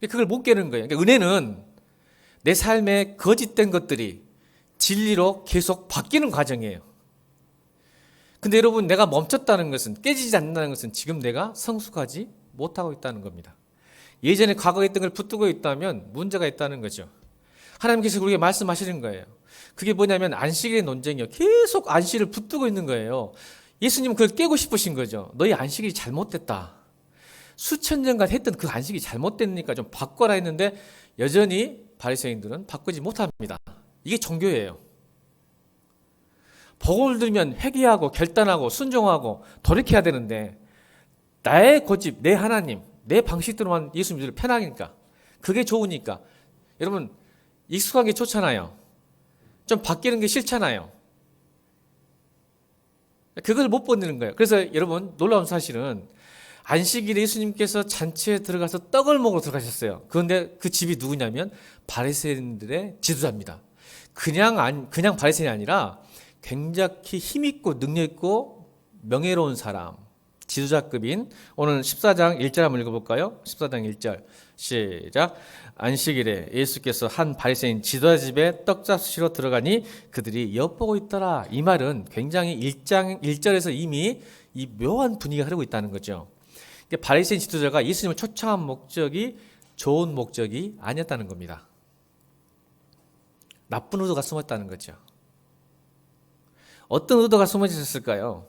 그걸 못 깨는 거예요. 그러니까 은혜는 내 삶에 거짓된 것들이 진리로 계속 바뀌는 과정이에요. 근데 여러분, 내가 멈췄다는 것은, 깨지지 않는다는 것은 지금 내가 성숙하지 못하고 있다는 겁니다. 예전에 과거에 있던 걸 붙들고 있다면 문제가 있다는 거죠. 하나님께서 우리에게 말씀하시는 거예요. 그게 뭐냐면 안식일의 논쟁이요. 계속 안식일을 붙들고 있는 거예요. 예수님은 그걸 깨고 싶으신 거죠. 너희 안식일이 잘못됐다. 수천 년간 했던 그 안식이 잘못됐으니까 좀 바꿔라 했는데 여전히 바리새인들은 바꾸지 못합니다. 이게 종교예요. 복을 들면 회개하고 결단하고 순종하고 돌이켜야 되는데 나의 고집, 내 하나님, 내 방식대로만 예수 믿으면 편하니까 그게 좋으니까 여러분 익숙한 게 좋잖아요. 좀 바뀌는 게 싫잖아요. 그걸 못 버리는 거예요. 그래서 여러분 놀라운 사실은 안식일에 예수님께서 잔치에 들어가서 떡을 먹으러 들어가셨어요. 그런데 그 집이 누구냐면 바리새인들의 지도자입니다. 그냥 바리새인이 아니라 굉장히 힘있고 능력있고 명예로운 사람, 지도자급인 오늘 14장 1절 한번 읽어볼까요? 14장 1절 시작. 안식일에 예수께서 한 바리새인 지도자 집에 떡 잡수시러 들어가니 그들이 엿보고 있더라. 이 말은 굉장히 1장 1절에서 이미 이 묘한 분위기가 흐르고 있다는 거죠. 바리새인 지도자가 예수님을 초청한 목적이 좋은 목적이 아니었다는 겁니다. 나쁜 의도가 숨었다는 거죠. 어떤 의도가 숨어 있었을까요?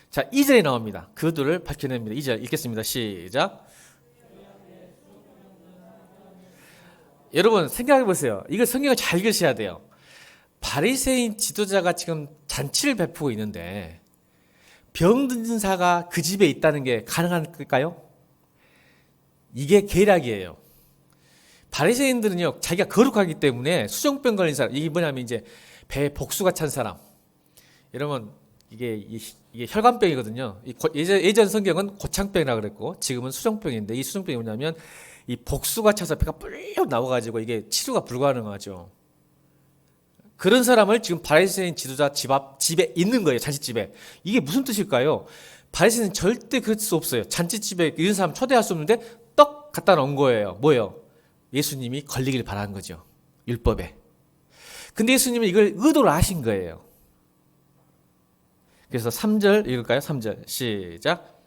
자, 2절에 나옵니다. 그 의도를 밝혀냅니다. 2절 읽겠습니다. 시작. 여러분 생각해 보세요. 이거 성경을 잘 읽으셔야 돼요. 바리새인 지도자가 지금 잔치를 베푸고 있는데 병든 자가 그 집에 있다는 게 가능할까요? 이게 계략이에요. 바리새인들은요, 자기가 거룩하기 때문에 수정병 걸린 사람, 이게 뭐냐면 이제 배에 복수가 찬 사람. 여러분, 이게 혈관병이거든요. 예전 성경은 고창병이라고 그랬고, 지금은 수정병인데, 이 수정병이 뭐냐면, 이 복수가 차서 배가 뿔 나와가지고 이게 치료가 불가능하죠. 그런 사람을 지금 바리새인 지도자 집에 있는 거예요. 잔치집에. 이게 무슨 뜻일까요? 바리새인은 절대 그럴 수 없어요. 잔치집에 이런 사람 초대할 수 없는데 떡 갖다 놓은 거예요. 뭐예요? 예수님이 걸리길 바라는 거죠. 율법에. 근데 예수님은 이걸 의도로 하신 거예요. 그래서 3절 읽을까요? 3절 시작.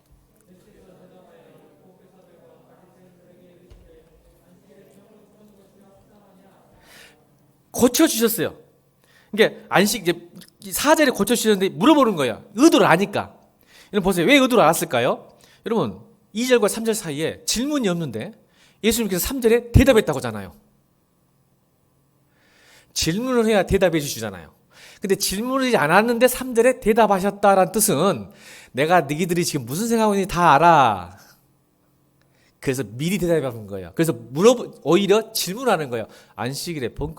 고쳐주셨어요. 그러니까 안식 이제 4절에 고쳐주셨는데 물어보는 거예요. 의도를 아니까. 여러분 보세요. 왜 의도를 알았을까요? 여러분 2절과 3절 사이에 질문이 없는데 예수님께서 3절에 대답했다고 하잖아요. 질문을 해야 대답해 주시잖아요. 근데 질문을 안 했는데 3절에 대답하셨다라는 뜻은 내가 너희들이 지금 무슨 생각하고 있는지 다 알아. 그래서 미리 대답하는 거예요. 그래서 오히려 질문하는 거예요. 안식일에 병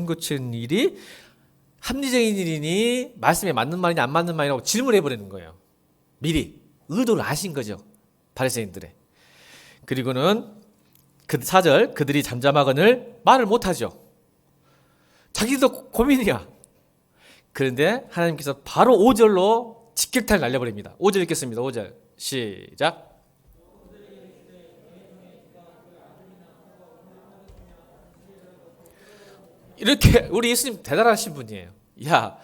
고치는 일이 합리적인 일이니 말씀에 맞는 말이냐 안 맞는 말이냐고 질문해 버리는 거예요. 미리 의도를 아신 거죠. 바리새인들의. 그리고는 그 4절 그들이 잠잠하거늘 말을 못하죠. 자기도 고민이야. 그런데 하나님께서 바로 5절로 직격탄을 날려버립니다. 5절 읽겠습니다. 5절 시작. 이렇게 우리 예수님 대단하신 분이에요. 야,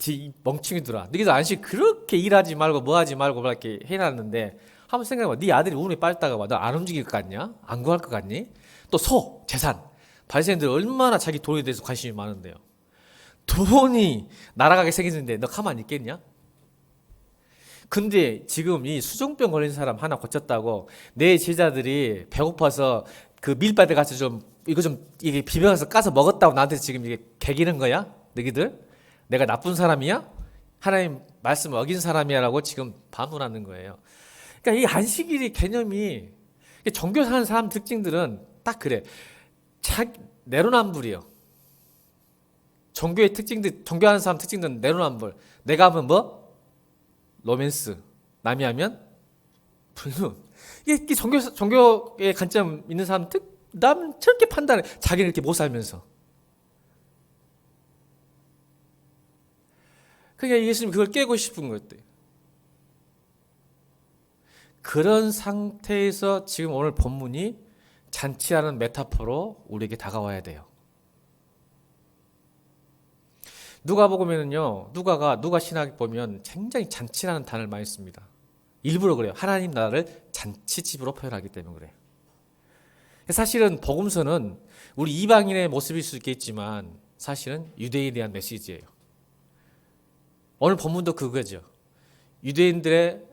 이 멍청이들아, 너희들 안식 그렇게 일하지 말고 뭐 하지 말고 이렇게 해놨는데 한번 생각해봐. 네 아들이 울음에 빠졌다가 봐. 너 안 움직일 것 같냐? 안 구할 것 같니? 또 재산. 바리새인들 얼마나 자기 돈에 대해서 관심이 많은데요. 돈이 날아가게 생겼는데 너 가만히 있겠냐? 근데 지금 이 수종병 걸린 사람 하나 고쳤다고 내 제자들이 배고파서 그 밀바닥 가서 이게 비벼서 까서 먹었다고 나한테 지금 이게 개기는 거야? 너희들? 내가 나쁜 사람이야? 하나님 말씀을 어긴 사람이야라고 지금 반문하는 거예요. 그러니까 이 안식일의 개념이 종교 사는 사람 특징들은 딱 그래. 내로남불이요. 종교의 특징들, 종교하는 사람 특징들은 내로남불. 내가 하면 뭐? 로맨스. 남이 하면? 불륜. 이게 종교의 관점 있는 사람 남 저렇게 판단해. 자기는 이렇게 못 살면서. 그러니까 예수님이 그걸 깨고 싶은 것들. 그런 상태에서 지금 오늘 본문이 잔치라는 메타포로 우리에게 다가와야 돼요. 누가복음에는요, 누가 신학 보면 굉장히 잔치라는 단어를 많이 씁니다. 일부러 그래요. 하나님 나라를 잔치집으로 표현하기 때문에 그래요. 사실은 복음서는 우리 이방인의 모습일 수 있겠지만 사실은 유대인에 대한 메시지예요. 오늘 본문도 그거죠. 유대인들의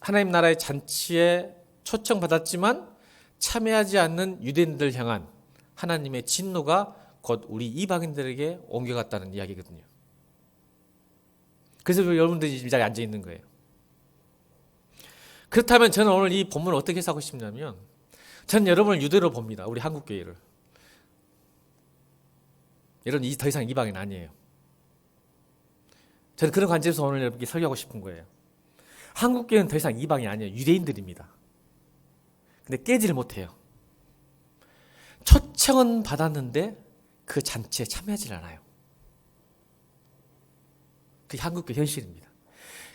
하나님 나라의 잔치에 초청받았지만 참여하지 않는 유대인들 향한 하나님의 진노가 곧 우리 이방인들에게 옮겨갔다는 이야기거든요. 그래서 여러분들이 이 자리에 앉아 있는 거예요. 그렇다면 저는 오늘 이 본문을 어떻게 해석하고 싶냐면, 저는 여러분을 유대로 봅니다. 우리 한국교회를. 여러분 더 이상 이방인 아니에요. 저는 그런 관점에서 오늘 여러분께 설교하고 싶은 거예요. 한국교회는 더 이상 이방이 아니에요. 유대인들입니다. 근데 깨지를 못해요. 초청은 받았는데 그 잔치에 참여하지 않아요. 그게 한국교회 현실입니다.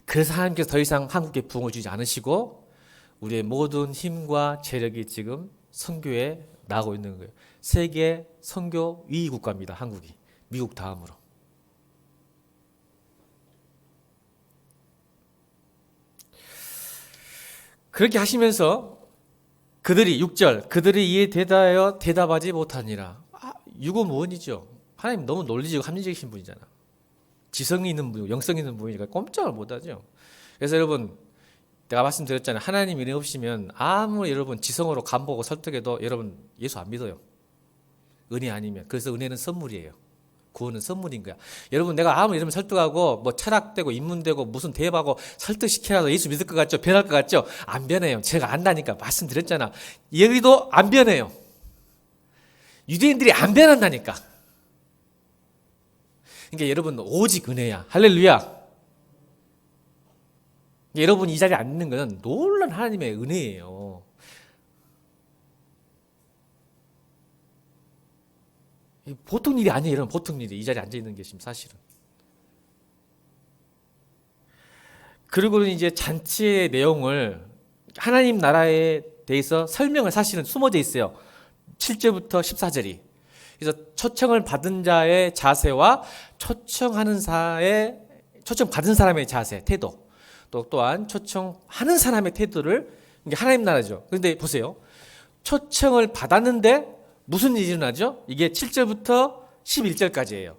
그래서 하나님께서 더 이상 한국교회 부흥을 주지 않으시고 우리의 모든 힘과 재력이 지금 선교에 나가고 있는 거예요. 세계 선교 2위 국가입니다. 한국이. 미국 다음으로. 그렇게 하시면서 그들이 6절 그들이 이에 대하여 대답하지 못하니라. 육은 무언이죠. 하나님 너무 논리적이고 합리적이신 분이잖아. 지성이 있는 분, 영성이 있는 분이니까 꼼짝을 못하죠. 그래서 여러분 내가 말씀드렸잖아요. 하나님 은혜 없이면 아무리 여러분 지성으로 간보고 설득해도 여러분 예수 안 믿어요. 은혜 아니면. 그래서 은혜는 선물이에요. 구원은 선물인 거야. 여러분 내가 아무리 여러분 설득하고 뭐 철학되고 인문되고 무슨 대박하고 설득시켜라도 예수 믿을 것 같죠? 변할 것 같죠? 안 변해요. 제가 안다니까 말씀드렸잖아. 여기도 안 변해요. 유대인들이 안 변한다니까. 그러니까 여러분 오직 은혜야. 할렐루야. 여러분이 이 자리에 앉는 것은 놀라운 하나님의 은혜예요. 보통 일이 아니에요. 여러분 보통 일이 이 자리에 앉아있는 게 지금 사실은. 그리고 이제 잔치의 내용을 하나님 나라에 대해서 설명을 사실은 숨어져 있어요. 7절부터 14절이. 그래서 초청을 받은 자의 자세와 초청받은 사람의 자세, 태도, 또한 초청하는 사람의 태도를, 이게 하나님 나라죠. 그런데 보세요. 초청을 받았는데 무슨 일이 일어나죠? 이게 7절부터 11절까지예요.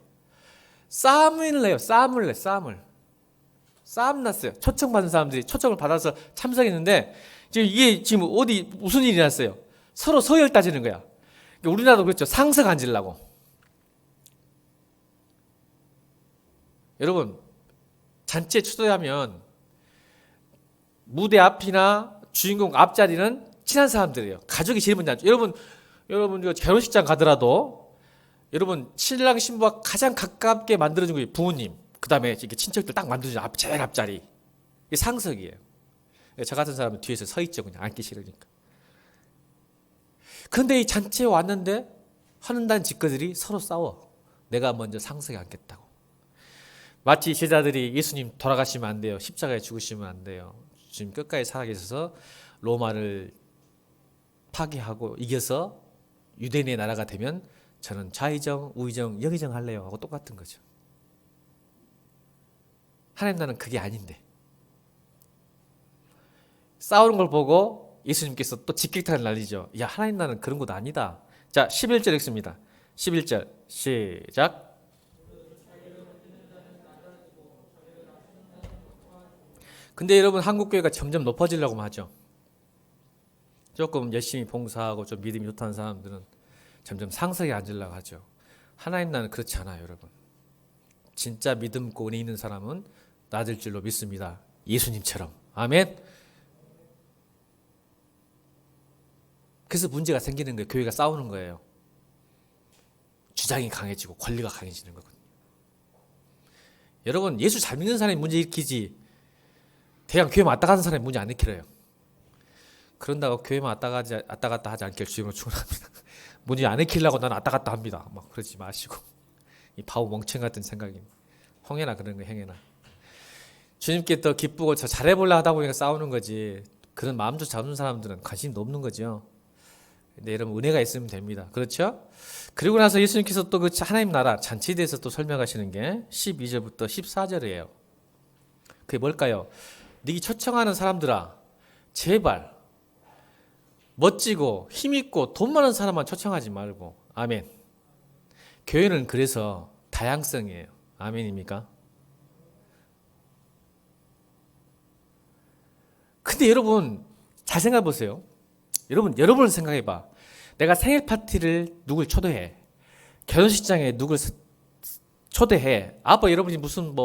싸움을 내요. 싸움을. 싸움 났어요. 초청받은 사람들이 초청을 받아서 참석했는데 이게 지금 어디 무슨 일이 났어요? 서로 서열 따지는 거야. 우리나라도 그렇죠. 상석 앉으려고. 여러분 잔치에 초대하면 무대 앞이나 주인공 앞자리는 친한 사람들이에요. 가족이 제일 먼저 앉죠. 여러분 결혼식장 가더라도 여러분 신랑 신부와 가장 가깝게 만들어준 게 부모님, 그 다음에 이렇게 친척들 딱 만들어준 제일 앞자리. 이게 상석이에요. 저 같은 사람은 뒤에서 서 있죠. 그냥 앉기 싫으니까. 그런데 이 잔치에 왔는데 하는다는 직거들이 서로 싸워. 내가 먼저 상석에 앉겠다고. 마치 제자들이 예수님 돌아가시면 안 돼요. 십자가에 죽으시면 안 돼요. 주님 끝까지 살아계셔서 로마를 파괴하고 이겨서 유대인의 나라가 되면 저는 좌의정, 우의정, 영의정 할래요 하고 똑같은 거죠. 하나님 나라는 그게 아닌데. 싸우는 걸 보고 예수님께서 또 직격탄을 날리죠. 야, 하나님 나라는 그런 것 아니다. 자, 11절 읽습니다. 11절 시작. 근데 여러분 한국교회가 점점 높아지려고 하죠. 조금 열심히 봉사하고 좀 믿음이 좋다는 사람들은 점점 상석에 앉으려고 하죠. 하나님 나라는 그렇지 않아요, 여러분. 진짜 믿음고 은혜 있는 사람은 낮을 줄로 믿습니다. 예수님처럼. 아멘. 그래서 문제가 생기는 거예요. 교회가 싸우는 거예요. 주장이 강해지고 권리가 강해지는 거거든요. 여러분 예수 잘 믿는 사람이 문제 일으키지 대강 교회 왔다 가는 사람이 문제 안 일으켜요. 그런다고 교회만 왔다 갔다 하지 않길 주님으로 축원합니다. 문제 안 일으키려고 나는 왔다 갔다 합니다. 막 그러지 마시고. 이 바보 멍청 같은 생각이. 홍해나 그런 거 행해나. 주님께 더 기쁘고 저 잘해보려 하다 보니까 싸우는 거지. 그런 마음조차 없는 사람들은 관심도 없는 거죠. 근데 여러분 은혜가 있으면 됩니다. 그렇죠? 그리고 나서 예수님께서 또 그 하나님 나라 잔치에 대해서 또 설명하시는 게 12절부터 14절이에요. 그게 뭘까요? 네게 초청하는 사람들아, 제발 멋지고 힘있고 돈 많은 사람만 초청하지 말고. 아멘. 교회는 그래서 다양성이에요. 아멘입니까? 근데 여러분 잘 생각해 보세요. 여러분을 생각해 봐. 내가 생일 파티를 누굴 초대해. 결혼식장에 누굴 초대해. 아빠 여러분이 무슨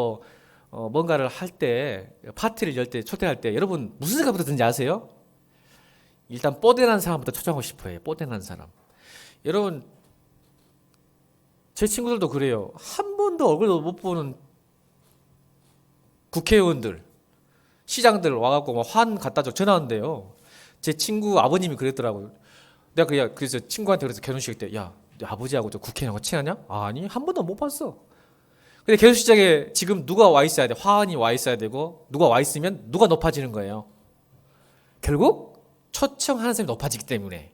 뭔가를 할 때, 파티를 열 때, 초대할 때 여러분 무슨 생각부터 드는지 아세요? 일단 뽀대난 사람부터 초청하고 싶어요. 뽀대난 사람. 여러분 제 친구들도 그래요. 한 번도 얼굴도 못 보는 국회의원들, 시장들 와갖고 막 환 갖다 줘 전화 온대요. 제 친구 아버님이 그랬더라고요. 내가 그래서 친구한테 그래서 결혼식 때, 야, 너 아버지하고 저 국회의원하고 친하냐? 아니, 한 번도 못 봤어. 근데 결혼식장에 지금 누가 와 있어야 돼? 화환이 와 있어야 되고, 누가 와 있으면 누가 높아지는 거예요. 결국 초청하는 사람이 높아지기 때문에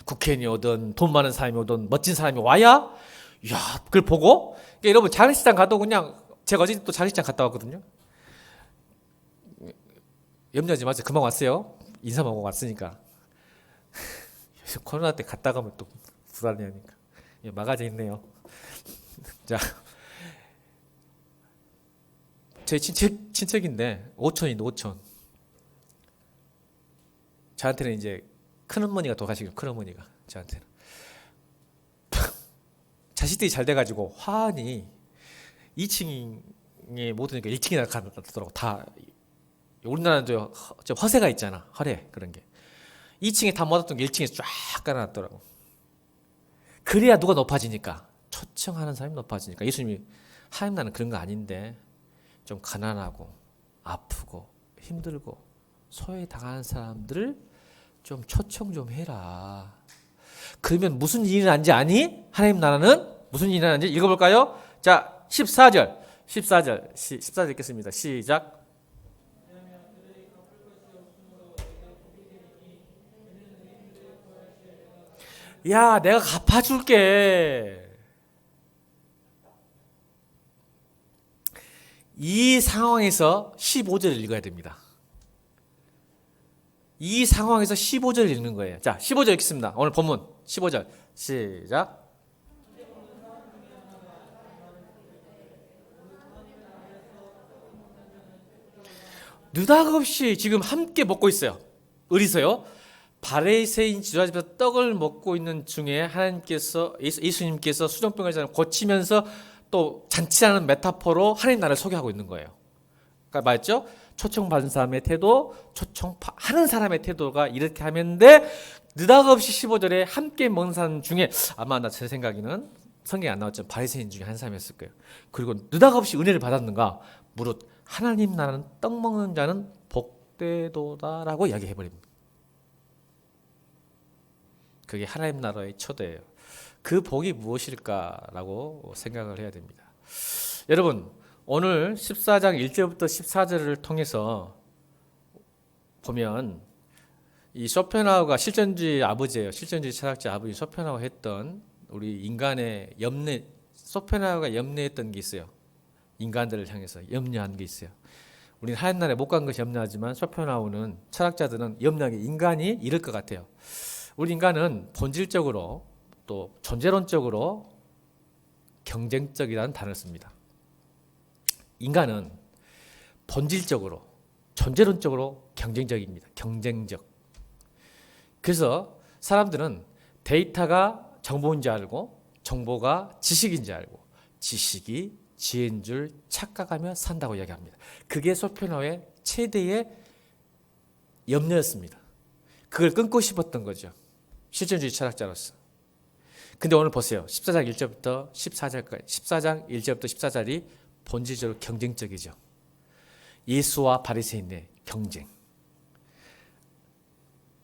국회의원이 오든 돈 많은 사람이 오든 멋진 사람이 와야, 야, 그걸 보고. 그러니까 여러분 장례식장 가도 그냥 제가 어제 또 장례식장 갔다 왔거든요. 염려하지 마세요. 금방 왔어요. 인사만 하고 왔으니까. 코로나 때 갔다 가면 또 불안해하니까. 막아져 있네요. 자, 제 친척인데 오촌인데 오촌. 저한테는 이제 큰어머니가 돌아가시고 큰어머니가 저한테는 자식들이 잘 돼가지고 화환이 2층에 못 오니까 1층에 나가더라고. 다 우리나라는 저 허세가 있잖아. 허례 그런 게. 2층에 다 못 왔던 게 1층에 쫙 깔아놨더라고. 그래야 누가 높아지니까. 초청하는 사람이 높아지니까. 예수님이 하나님 나는 그런 거 아닌데 좀 가난하고 아프고 힘들고 소외당하는 사람들을 좀 초청 좀 해라. 그러면 무슨 일이 나는지 아니? 하나님 나라는 무슨 일이 나는지 읽어볼까요? 자, 14절 읽겠습니다. 시작. 야, 내가 갚아줄게. 이 상황에서 15절을 읽어야 됩니다. 이 상황에서 15절을 읽는 거예요. 자, 15절 읽겠습니다. 오늘 본문 15절 시작. 느닷없이 지금 함께 먹고 있어요. 어디서요? 바리새인 지도자들에서 떡을 먹고 있는 중에 하나님께서 예수님께서 수정병을 고치면서 또 잔치하는 메타포로 하나님 나라를 소개하고 있는 거예요. 그러니까 맞죠? 초청받은 사람의 태도, 초청하는 사람의 태도가 이렇게 하면 돼. 느닷없이 15절에 함께 먹는 사람 중에 아마 제 생각에는 성경에 안 나왔지만 바리새인 중에 한 사람이었을 거예요. 그리고 느닷없이 은혜를 받았는가? 무릇 하나님 나라는 떡 먹는 자는 복되도다라고 이야기해버립니다. 그게 하나님 나라의 초대예요. 그 복이 무엇일까라고 생각을 해야 됩니다. 여러분, 오늘 14장 1절부터 14절을 통해서 보면 이 쇼펜하우가 실존주의 아버지예요. 실존주의 철학자 아버지 쇼펜하우가 했던 우리 인간의 쇼펜하우가 염려했던 게 있어요. 인간들을 향해서 염려한 게 있어요. 우리는 하나님 나라에 못 간 것이 염려하지만 쇼펜하우는 철학자들은 염려한 게 인간이 이럴 것 같아요. 우리 인간은 본질적으로 또 존재론적으로 경쟁적이라는 단어를 씁니다. 인간은 본질적으로 존재론적으로 경쟁적입니다. 경쟁적. 그래서 사람들은 데이터가 정보인 줄 알고 정보가 지식인 줄 알고 지식이 지혜인 줄 착각하며 산다고 이야기합니다. 그게 쇼펜하우의 최대의 염려였습니다. 그걸 끊고 싶었던 거죠. 실존주의 철학자로서. 근데 오늘 보세요. 14장 1절부터 14절까지 14장 1절부터 14절이 본질적으로 경쟁적이죠. 예수와 바리새인의 경쟁.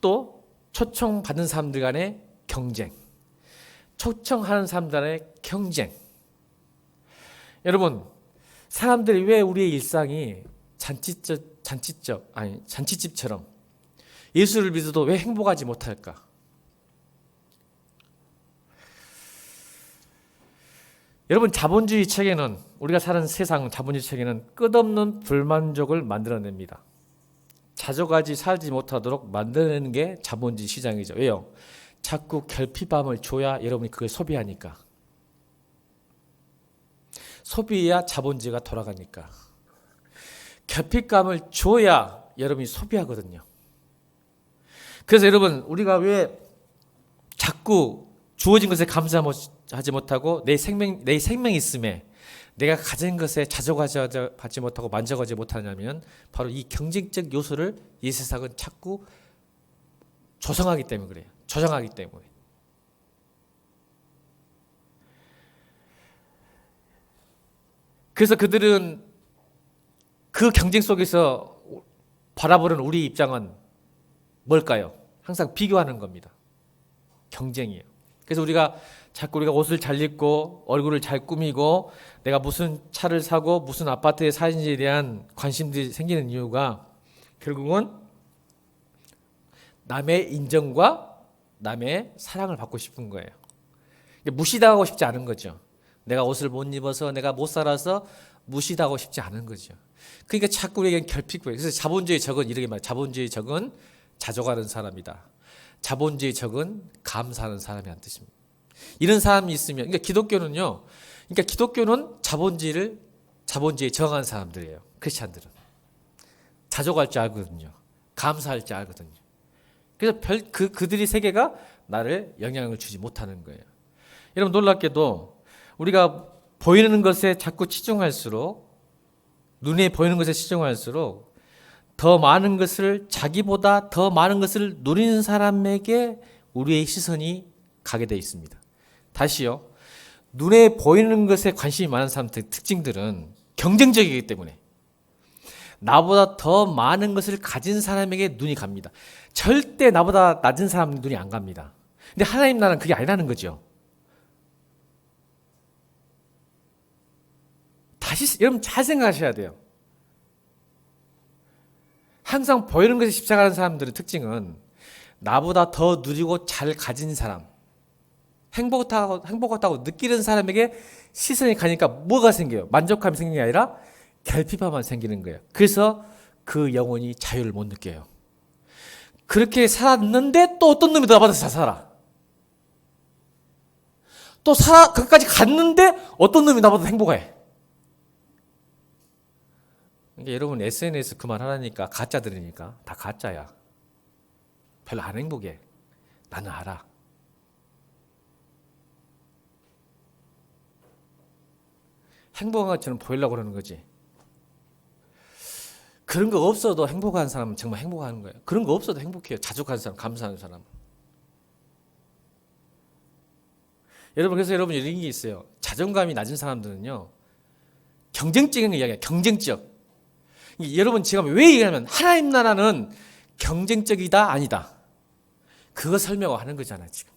또 초청받은 사람들 간의 경쟁. 초청하는 사람들 간의 경쟁. 여러분, 사람들이 왜 우리의 일상이 잔치집처럼 예수를 믿어도 왜 행복하지 못할까? 여러분, 자본주의 체계는, 우리가 사는 세상 자본주의 체계는 끝없는 불만족을 만들어냅니다. 자족하지 살지 못하도록 만들어내는 게 자본주의 시장이죠. 왜요? 자꾸 결핍감을 줘야 여러분이 그걸 소비하니까. 소비해야 자본주의가 돌아가니까. 결핍감을 줘야 여러분이 소비하거든요. 그래서 여러분, 우리가 왜 자꾸 주어진 것에 감사하지 못하고 내 생명이 있음에 내가 가진 것에 자족하지 못하고 만족하지 못하냐면 바로 이 경쟁적 요소를 이 세상은 자꾸 조성하기 때문에 그래요. 조정하기 때문에. 그래서 그들은 그 경쟁 속에서 바라보는 우리 입장은 뭘까요? 항상 비교하는 겁니다. 경쟁이에요. 그래서 우리가 옷을 잘 입고 얼굴을 잘 꾸미고 내가 무슨 차를 사고 무슨 아파트에 사는지에 대한 관심들이 생기는 이유가 결국은 남의 인정과 남의 사랑을 받고 싶은 거예요. 무시당하고 싶지 않은 거죠. 내가 옷을 못 입어서 내가 못 살아서 무시당하고 싶지 않은 거죠. 그러니까 자꾸 우리에겐 결핍이에요. 그래서 자본주의 적은 이렇게 말해요. 자본주의 적은 자족하는 사람이다. 자본주의 적은 감사하는 사람이라는 뜻입니다. 이런 사람이 있으면, 그러니까 기독교는 자본주의에 정한 사람들이에요. 크리스찬들은 자족할 줄 알거든요. 감사할 줄 알거든요. 그래서 그들의 세계가 나를 영향을 주지 못하는 거예요. 여러분, 놀랍게도 우리가 보이는 것에 자꾸 치중할수록, 눈에 보이는 것에 치중할수록 더 많은 것을, 자기보다 더 많은 것을 누리는 사람에게 우리의 시선이 가게 되어 있습니다. 다시요. 눈에 보이는 것에 관심이 많은 사람들 특징들은 경쟁적이기 때문에 나보다 더 많은 것을 가진 사람에게 눈이 갑니다. 절대 나보다 낮은 사람 눈이 안 갑니다. 근데 하나님 나라는 그게 아니라는 거죠. 여러분 잘 생각하셔야 돼요. 항상 보이는 것에 집착하는 사람들의 특징은 나보다 더 누리고 잘 가진 사람, 행복하다고 느끼는 사람에게 시선이 가니까 뭐가 생겨요? 만족감이 생기는 게 아니라 결핍감만 생기는 거예요. 그래서 그 영혼이 자유를 못 느껴요. 그렇게 살았는데 또 어떤 놈이 나보다 잘 살아. 거기까지 갔는데 어떤 놈이 나보다 행복해. 그러니까 여러분 SNS 그만하라니까, 가짜들이니까 다 가짜야. 별로 안 행복해. 나는 알아. 행복한 것처럼 보이려고 그러는 거지. 그런 거 없어도 행복한 사람은 정말 행복한 거예요. 그런 거 없어도 행복해요. 자족하는 사람, 감사하는 사람. 여러분, 그래서 여러분 이런 게 있어요. 자존감이 낮은 사람들은요, 경쟁적인 이야기야. 경쟁적. 여러분, 제가 왜 얘기하냐면 하나님 나라는 경쟁적이다 아니다, 그거 설명하는 거잖아요 지금.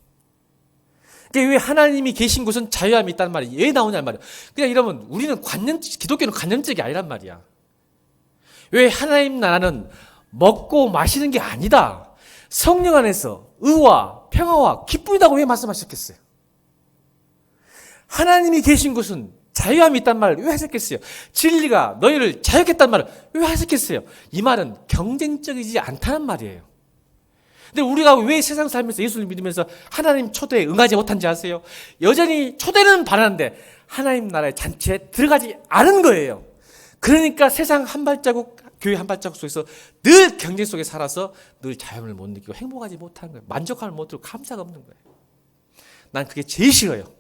그러니까 왜 하나님이 계신 곳은 자유함이 있다는 말이 왜 나오냐는 말이에요. 그냥 여러분, 우리는 기독교는 관념적이 아니란 말이야. 왜 하나님 나라는 먹고 마시는 게 아니다, 성령 안에서 의와 평화와 기쁨이라고 왜 말씀하셨겠어요? 하나님이 계신 곳은 자유함이 있단 말을 왜 하셨겠어요? 진리가 너희를 자유했단 말을 왜 하셨겠어요? 이 말은 경쟁적이지 않다는 말이에요. 근데 우리가 왜 세상 살면서 예수를 믿으면서 하나님 초대에 응하지 못한지 아세요? 여전히 초대는 바라는데 하나님 나라의 잔치에 들어가지 않은 거예요. 그러니까 세상 한 발자국, 교회 한 발자국 속에서 늘 경쟁 속에 살아서 늘 자유를 못 느끼고 행복하지 못하는 거예요. 만족감을 못 들고 감사가 없는 거예요. 난 그게 제일 싫어요.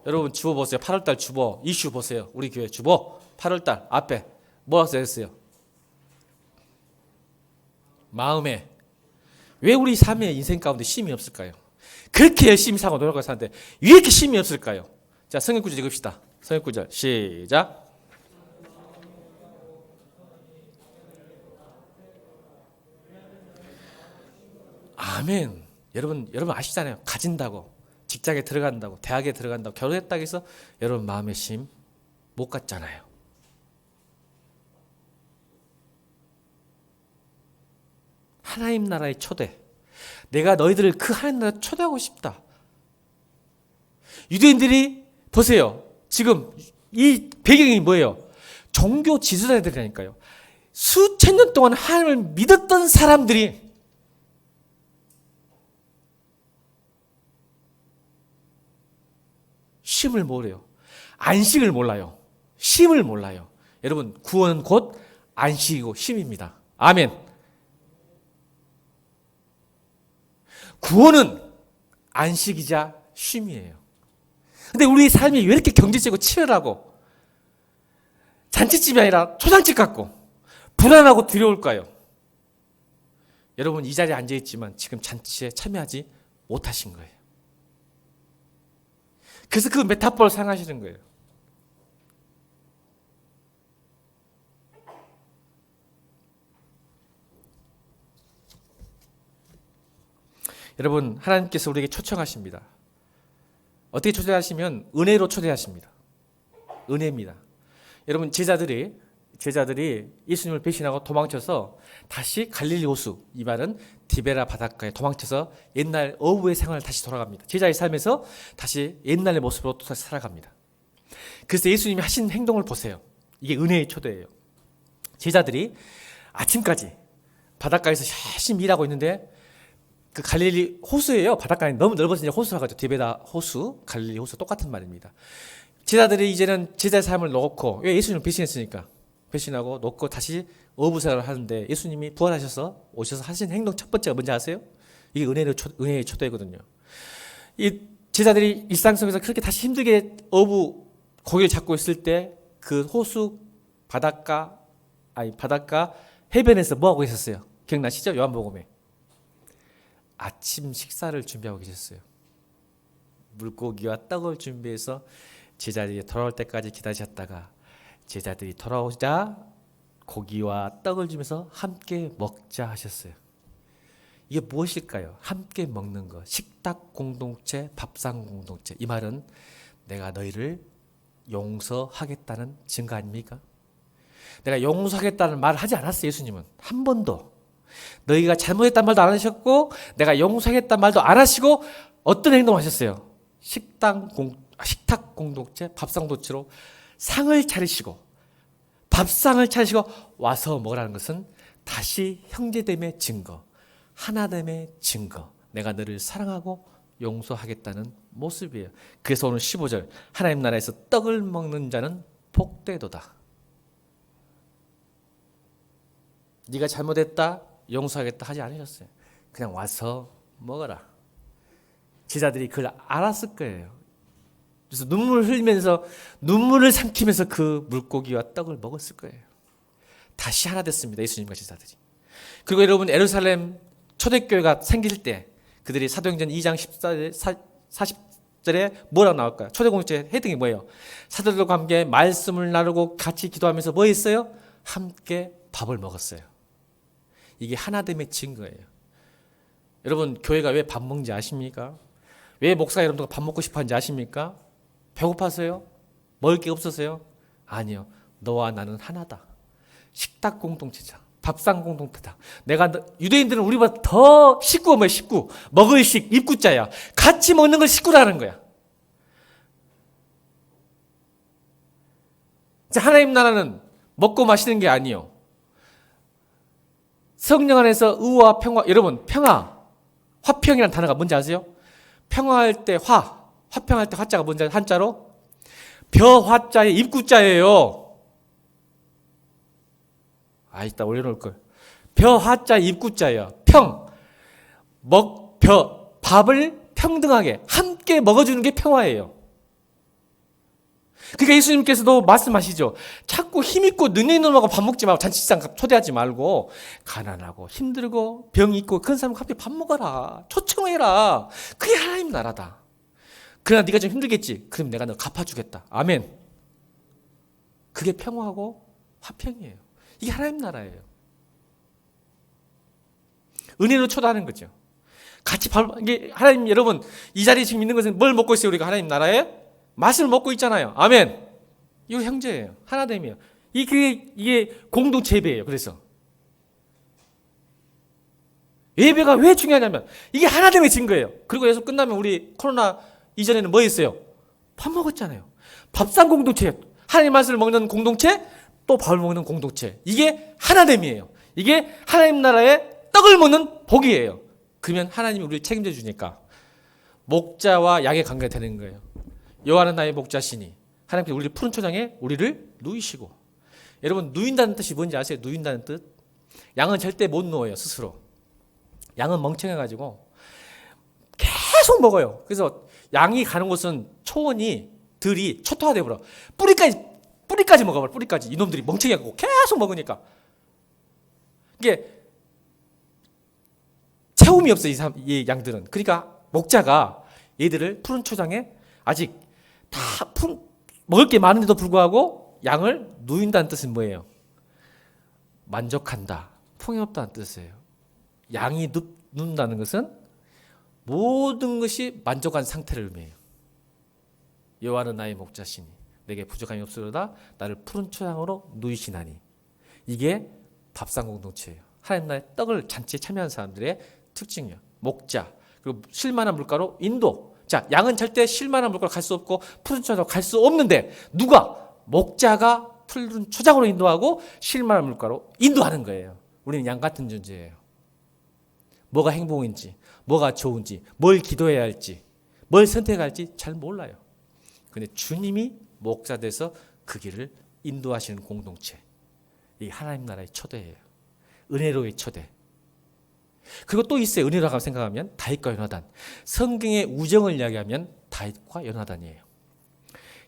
여러분 주보 보세요. 8월달 주보 이슈 보세요. 우리 교회 주보 8월달 앞에 뭐라고 써있어요? 마음에 왜 우리 삶의 인생 가운데 쉼이 없을까요? 그렇게 열심히 살고 노력하고 사는데 왜 이렇게 쉼이 없을까요? 자, 성경 구절 읽읍시다. 성경 구절 시작. 아멘. 여러분 아시잖아요. 가진다고, 직장에 들어간다고, 대학에 들어간다고, 결혼했다고 해서 여러분 마음의 쉼 못 갖잖아요. 하나님 나라의 초대, 내가 너희들을 그 하나님 나라에 초대하고 싶다. 유대인들이 보세요. 지금 이 배경이 뭐예요? 종교 지도자들이라니까요. 수천 년 동안 하나님을 믿었던 사람들이 쉼을 모르요. 안식을 몰라요. 쉼을 몰라요. 여러분, 구원은 곧 안식이고 쉼입니다. 아멘. 구원은 안식이자 쉼이에요. 근데 우리 삶이 왜 이렇게 경제적이고 치열하고 잔치집이 아니라 초상집 같고 불안하고 두려울까요? 여러분, 이 자리에 앉아있지만 지금 잔치에 참여하지 못하신 거예요. 그래서 그 메타포를 사용하시는 거예요. 여러분, 하나님께서 우리에게 초청하십니다. 어떻게 초대하시면 은혜로 초대하십니다. 은혜입니다. 여러분, 제자들이 예수님을 배신하고 도망쳐서 다시 갈릴리 호수, 이 말은 디베라 바닷가에 도망쳐서 옛날 어부의 생활을 다시 돌아갑니다. 제자의 삶에서 다시 옛날의 모습으로 또 다시 살아갑니다. 그래서 예수님이 하신 행동을 보세요. 이게 은혜의 초대예요. 제자들이 아침까지 바닷가에서 열심히 일하고 있는데 그 갈릴리 호수예요. 바닷가에 너무 넓어서 이제 호수라 가지고 디베라 호수, 갈릴리 호수 똑같은 말입니다. 제자들이 이제는 제자의 삶을 놓고, 왜 예수님을 배신했으니까 배신하고 놓고 다시 어부 생활을 하는데 예수님이 부활하셔서 오셔서 하신 행동 첫 번째가 뭔지 아세요? 이게 은혜의 초대거든요. 이 제자들이 일상 속에서 그렇게 다시 힘들게 어부 고기를 잡고 있을 때 그 호수 바닷가 해변에서 뭐 하고 있었어요? 기억나시죠? 요한복음에 아침 식사를 준비하고 계셨어요. 물고기와 떡을 준비해서 제자들이 돌아올 때까지 기다리셨다가 제자들이 돌아오자 고기와 떡을 주면서 함께 먹자 하셨어요. 이게 무엇일까요? 함께 먹는 것. 식탁 공동체, 밥상 공동체. 이 말은 내가 너희를 용서하겠다는 증거 아닙니까? 내가 용서하겠다는 말을 하지 않았어요. 예수님은 한 번도. 너희가 잘못했단 말도 안 하셨고 내가 용서하겠다는 말도 안 하시고 어떤 행동을 하셨어요? 식탁 공동체, 밥상 공동체로 상을 차리시고 밥상을 차리시고 와서 먹으라는 것은 다시 형제됨의 증거, 하나됨의 증거, 내가 너를 사랑하고 용서하겠다는 모습이에요. 그래서 오늘 15절 하나님 나라에서 떡을 먹는 자는 복되도다. 네가 잘못했다 용서하겠다 하지 않으셨어요. 그냥 와서 먹어라. 제자들이 그걸 알았을 거예요. 그래서 눈물을 흘리면서 눈물을 삼키면서 그 물고기와 떡을 먹었을 거예요. 다시 하나 됐습니다. 예수님과 제자들이. 그리고 여러분, 예루살렘 초대교회가 생길 때 그들이 사도행전 2장 40절에 뭐라고 나올까요? 초대공동체 헤딩이 뭐예요? 사도들과 함께 말씀을 나누고 같이 기도하면서 뭐 했어요? 함께 밥을 먹었어요. 이게 하나됨의 증거예요. 여러분, 교회가 왜 밥 먹는지 아십니까? 왜 목사 여러분들 밥 먹고 싶어 하는지 아십니까? 배고파서요? 먹을 게 없어서요? 아니요. 너와 나는 하나다. 식탁 공동체자. 밥상 공동체다. 유대인들은 우리보다 더 식구가 뭐야? 식구. 먹을 식, 입구자야. 같이 먹는 걸 식구라는 거야. 하나님 나라는 먹고 마시는 게 아니요. 성령 안에서 의와 평화. 여러분, 평화, 화평이라는 단어가 뭔지 아세요? 평화할 때 화평할 때 화자가 뭔지 한자로? 벼화자의 입구자예요. 이따 올려놓을 걸. 벼화자의 입구자예요. 밥을 평등하게 함께 먹어주는 게 평화예요. 그러니까 예수님께서도 말씀하시죠. 자꾸 힘있고 능력 있는 놈하고 밥 먹지 말고 잔치상 초대하지 말고 가난하고 힘들고 병이 있고 그런 사람과 함께 밥 먹어라. 초청해라. 그게 하나님 나라다. 그러나 네가 좀 힘들겠지. 그럼 내가 너 갚아주겠다. 아멘. 그게 평화하고 화평이에요. 이게 하나님 나라예요. 은혜로 초대하는 거죠. 같이 이게 하나님, 여러분, 이 자리에 지금 있는 것은 뭘 먹고 있어요? 우리가 하나님 나라에? 맛을 먹고 있잖아요. 아멘. 이거 형제예요. 하나됨이에요. 이게 공동체 예배예요. 그래서 예배가 왜 중요하냐면 이게 하나됨의 증거예요. 그리고 여기서 끝나면 우리 코로나 이전에는 뭐 했어요? 밥 먹었잖아요. 밥상 공동체, 하나님 말씀을 먹는 공동체, 또 밥을 먹는 공동체. 이게 하나됨이에요. 이게 하나님 나라의 떡을 먹는 복이에요. 그러면 하나님이 우리를 책임져 주니까 목자와 양의 관계가 되는 거예요. 여호와는 나의 목자시니 하나님께서 우리를 푸른 초장에 우리를 누이시고. 여러분, 누인다는 뜻이 뭔지 아세요? 누인다는 뜻? 양은 절대 못 누워요, 스스로. 양은 멍청해가지고 계속 먹어요. 그래서 양이 가는 곳은 초원이 들이 초토화돼 버려. 뿌리까지 먹어버려. 뿌리까지. 이놈들이 멍청해갖고 계속 먹으니까 이게 채움이 없어. 이 양들은. 그러니까 목자가 얘들을 푸른 초장에 아직 다 먹을 게 많은데도 불구하고 양을 누인다는 뜻은 뭐예요? 만족한다, 풍요롭다는 뜻이에요. 양이 눕는다는 것은 모든 것이 만족한 상태를 의미해요. 여호와는 나의 목자시니 내게 부족함이 없으로다 나를 푸른 초장으로 누이시나니. 이게 밥상 공동체예요. 하나님 나라의 떡을 잔치에 참여한 사람들의 특징이에요. 목자, 그리고 쉴만한 물가로 인도. 자, 양은 절대 쉴만한 물가로 갈 수 없고 푸른 초장으로 갈 수 없는데 누가? 목자가 푸른 초장으로 인도하고 쉴만한 물가로 인도하는 거예요. 우리는 양 같은 존재예요. 뭐가 행복인지, 뭐가 좋은지, 뭘 기도해야 할지, 뭘 선택할지 잘 몰라요. 근데 주님이 목자 돼서 그 길을 인도하시는 공동체. 이 하나님 나라의 초대예요. 은혜로의 초대. 그리고 또 있어요. 은혜라고 생각하면 다윗과 요나단. 성경의 우정을 이야기하면 다윗과 요나단이에요.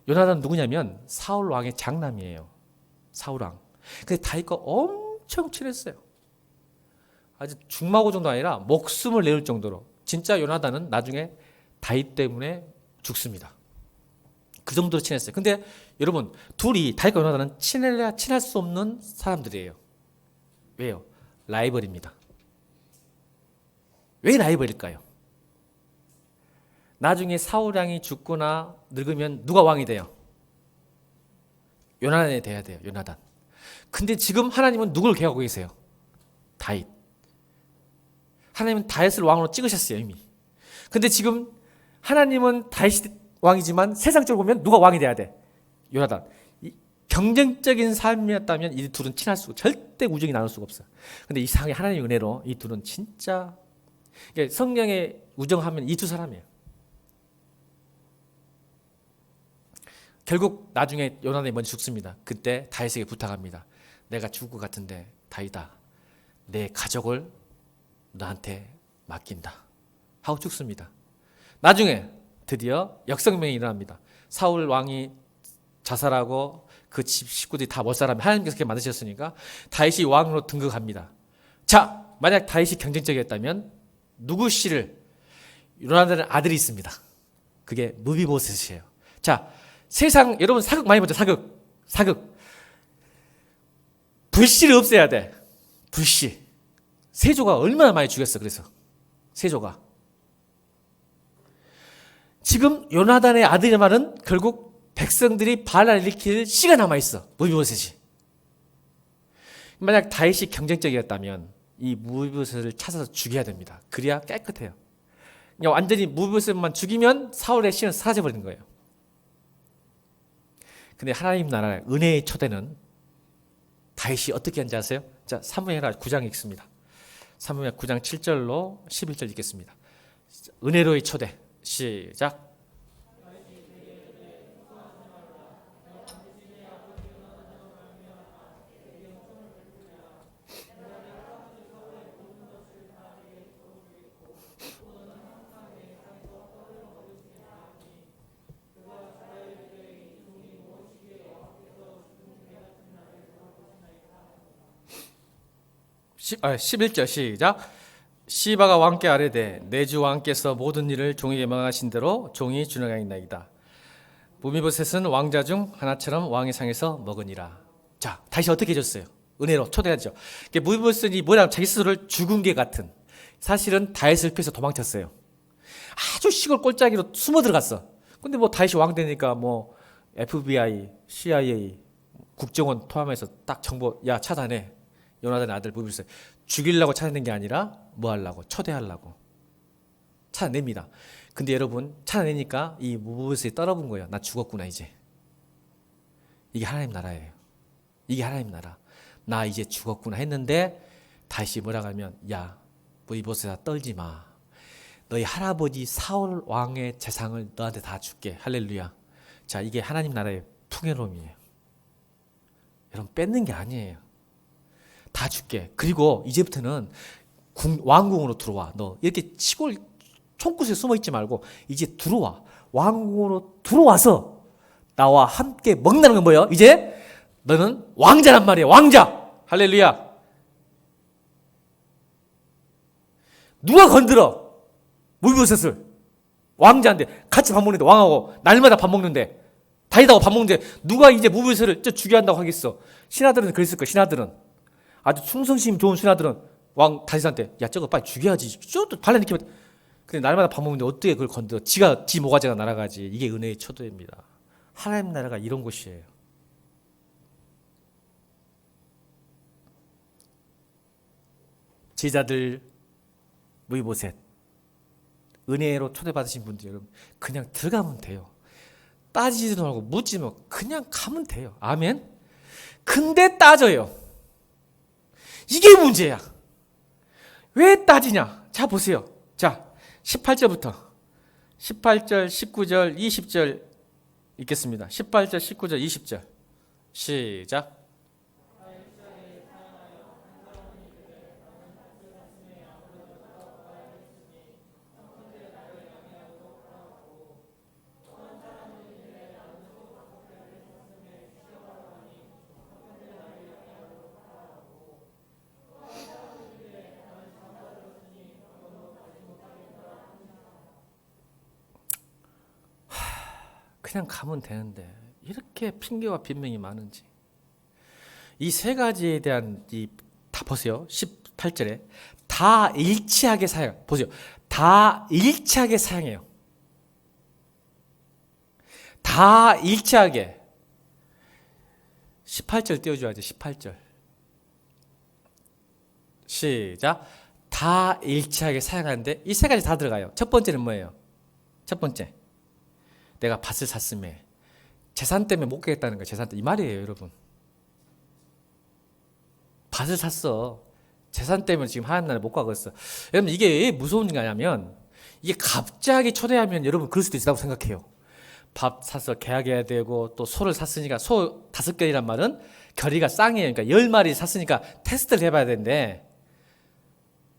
요나단 누구냐면 사울 왕의 장남이에요. 사울 왕. 근데 다윗과 엄청 친했어요. 아주 중마고 정도 아니라 목숨을 내올 정도로. 진짜 요나단은 나중에 다윗 때문에 죽습니다. 그 정도로 친했어요. 근데 여러분, 둘이 다윗과 요나단은 친해야 친할 수 없는 사람들이에요. 왜요? 라이벌입니다. 왜 라이벌일까요? 나중에 사울 왕이 죽거나 늙으면 누가 왕이 돼요? 요나단이 돼야 돼요. 요나단. 근데 지금 하나님은 누굴 계획하고 계세요? 다윗. 하나님은 다윗을 왕으로 찍으셨어요, 이미. 근데 지금 하나님은 다윗이 왕이지만 세상적으로 보면 누가 왕이 돼야 돼? 요나단. 경쟁적인 삶이었다면 이 둘은 친할 수, 절대 우정이 나눌 수가 없어요. 근데 이상하게 하나님의 은혜로 이 둘은 진짜, 성경에 우정하면 이 두 사람이에요. 결국 나중에 요나단이 먼저 죽습니다. 그때 다윗에게 부탁합니다. 내가 죽을 것 같은데 다윗아, 내 가족을 너한테 맡긴다 하고 죽습니다. 나중에 드디어 역성명이 일어납니다. 사울 왕이 자살하고 그 집 식구들이 다 못 살아면 하나님께서 그렇게 만드셨으니까 다윗이 왕으로 등극합니다. 자, 만약 다윗이 경쟁적이었다면 누구 씨를 요나단의 아들이 있습니다. 그게 무비보셋이에요. 자, 세상 여러분 사극 많이 보죠. 사극. 불씨를 없애야 돼. 불씨. 세조가 얼마나 많이 죽였어. 그래서 세조가 지금 요나단의 아들의 말은 결국 백성들이 바알을 일으킬 씨가 남아있어. 무비보셋이. 만약 다윗이 경쟁적이었다면 이 무비보셋을 찾아서 죽여야 됩니다. 그래야 깨끗해요. 그냥 완전히 무비보셋만 죽이면 사울의 씨는 사라져버리는 거예요. 근데 하나님 나라의 은혜의 초대는 다윗이 어떻게 한지 아세요? 자, 사무엘하 9장 읽습니다. 사무엘 9장 7절로 11절 읽겠습니다. 은혜로의 초대. 시작. 시 11절 시작. 시바가 왕께 아뢰되 내 주 왕께서 모든 일을 종에게 명하신 대로 종이 준행하였나이다. 무비보셋은 왕자 중 하나처럼 왕의 상에서 먹으니라. 자, 다시 어떻게 해줬어요? 은혜로 초대하죠. 무비보셋이 뭐냐면 자기 스스로를 죽은 개 같은, 사실은 다윗을 피해서 도망쳤어요. 아주 시골 꼴짜기로 숨어 들어갔어. 근데 뭐 다윗이 왕 되니까 뭐 FBI, CIA, 국정원 포함해서 딱 정보, 야 찾아내. 요나단의 아들 무비보셋 죽이려고 찾아낸 게 아니라 뭐 하려고? 초대하려고 찾아냅니다. 근데 여러분 찾아내니까 이 무브셋이 떨어본 거예요. 나 죽었구나 이제. 이게 하나님 나라예요. 이게 하나님 나라. 나 이제 죽었구나 했는데 다시 뭐라고 하면 야 무브셋아 떨지 마. 너희 할아버지 사울 왕의 재상을 너한테 다 줄게. 할렐루야. 자, 이게 하나님 나라의 풍요로움이에요. 여러분 뺏는 게 아니에요. 다 줄게. 그리고 이제부터는 왕궁으로 들어와. 너 이렇게 시골 총구석에 숨어 있지 말고 이제 들어와. 왕궁으로 들어와서 나와 함께 먹는다는 건 뭐예요? 이제 너는 왕자란 말이에요. 왕자. 할렐루야. 누가 건드려? 무비보셋을 왕자인데 같이 밥 먹는데 왕하고 날마다 밥 먹는데 다윗하고 밥 먹는데 누가 이제 무비보셋을 죽여야 한다고 하겠어? 신하들은 그랬을 거야. 신하들은 아주 충성심 좋은 신하들은 왕 다윗한테 야 저거 빨리 죽여야지. 또 발라니키면 근데 날마다 밥 먹는데 어떻게 그걸 건드려? 지 모가지가 날아가지. 이게 은혜의 초도입니다. 하나님 나라가 이런 곳이에요. 제자들 무비보셋 은혜로 초대받으신 분들 여러분 그냥 들어가면 돼요. 따지지도 말고 묻지 말고 그냥 가면 돼요. 아멘. 근데 따져요. 이게 문제야. 왜 따지냐? 자 보세요. 자 18절부터 18절 19절 20절 읽겠습니다. 18절 19절 20절 시작. 그냥 가면 되는데 이렇게 핑계와 변명이 많은지 이 세 가지에 대한 다 보세요. 18절에 다 일치하게 사용 보세요. 다 일치하게 사용해요. 다 일치하게 18절 띄워줘야죠. 18절 시작. 다 일치하게 사용하는데 이 세 가지 다 들어가요. 첫 번째는 뭐예요? 첫 번째 내가 밭을 샀음에 재산 때문에 못 가겠다는 거예요. 재산 때문에 이 말이에요. 여러분 밭을 샀어. 재산 때문에 지금 하나님 나라에 못 가겠어. 여러분 이게 왜 무서운 거냐면 이게 갑자기 초대하면 여러분 그럴 수도 있다고 생각해요. 밥 사서 계약해야 되고 또 소를 샀으니까 소 5견이란 말은 결의가 쌍이에요. 그러니까 10마리 샀으니까 테스트를 해봐야 되는데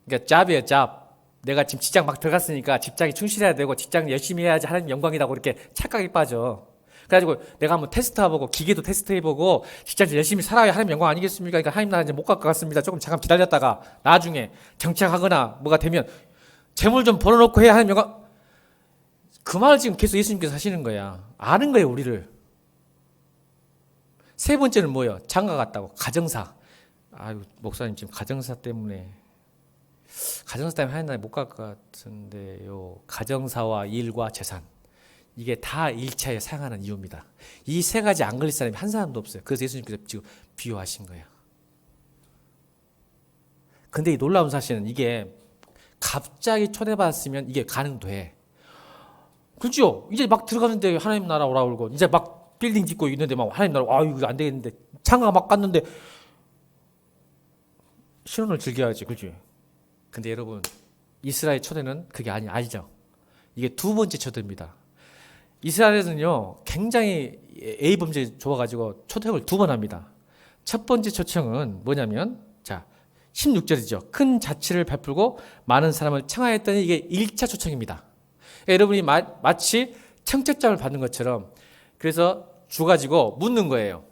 그러니까 잡이에요. 잡. 내가 지금 직장 막 들어갔으니까 직장에 충실해야 되고 직장 열심히 해야지 하나님 영광이라고 이렇게 착각이 빠져. 그래가지고 내가 한번 테스트해보고 기계도 테스트해보고 직장에서 열심히 살아야 하나님 영광 아니겠습니까? 그러니까 하나님 나라 이제 못 갈 것 같습니다. 조금 잠깐 기다렸다가 나중에 정착하거나 뭐가 되면 재물 좀 벌어놓고 해야 하나님 영광. 그 말을 지금 계속 예수님께서 하시는 거야. 아는 거예요 우리를. 세 번째는 뭐예요? 장가 갔다고 가정사. 아유 목사님 지금 가정사 때문에 하나님 나라에 못 갈 것 같은데요. 가정사와 일과 재산 이게 다 일체에 사용하는 이유입니다. 이 세 가지 안 걸릴 사람이 한 사람도 없어요. 그래서 예수님께서 지금 비유하신 거예요. 근데 이 놀라운 사실은 이게 갑자기 초대받았으면 이게 가능돼. 그렇죠? 이제 막 들어가는데 하나님 나라 오라 그러고 이제 막 빌딩 짓고 있는데 막 하나님 나라 이거 안 되겠는데 장가 막 갔는데 신혼을 즐겨야지. 그렇지? 근데 여러분 이스라엘 초대는 그게 아니죠. 이게 두 번째 초대입니다. 이스라엘에서는요 굉장히 A범죄 좋아가지고 초청을 2번 합니다. 첫 번째 초청은 뭐냐면 자 16절이죠. 큰 자치를 베풀고 많은 사람을 청하였더니 이게 1차 초청입니다. 그러니까 여러분이 마치 청첩장을 받는 것처럼 그래서 주가지고 묻는 거예요.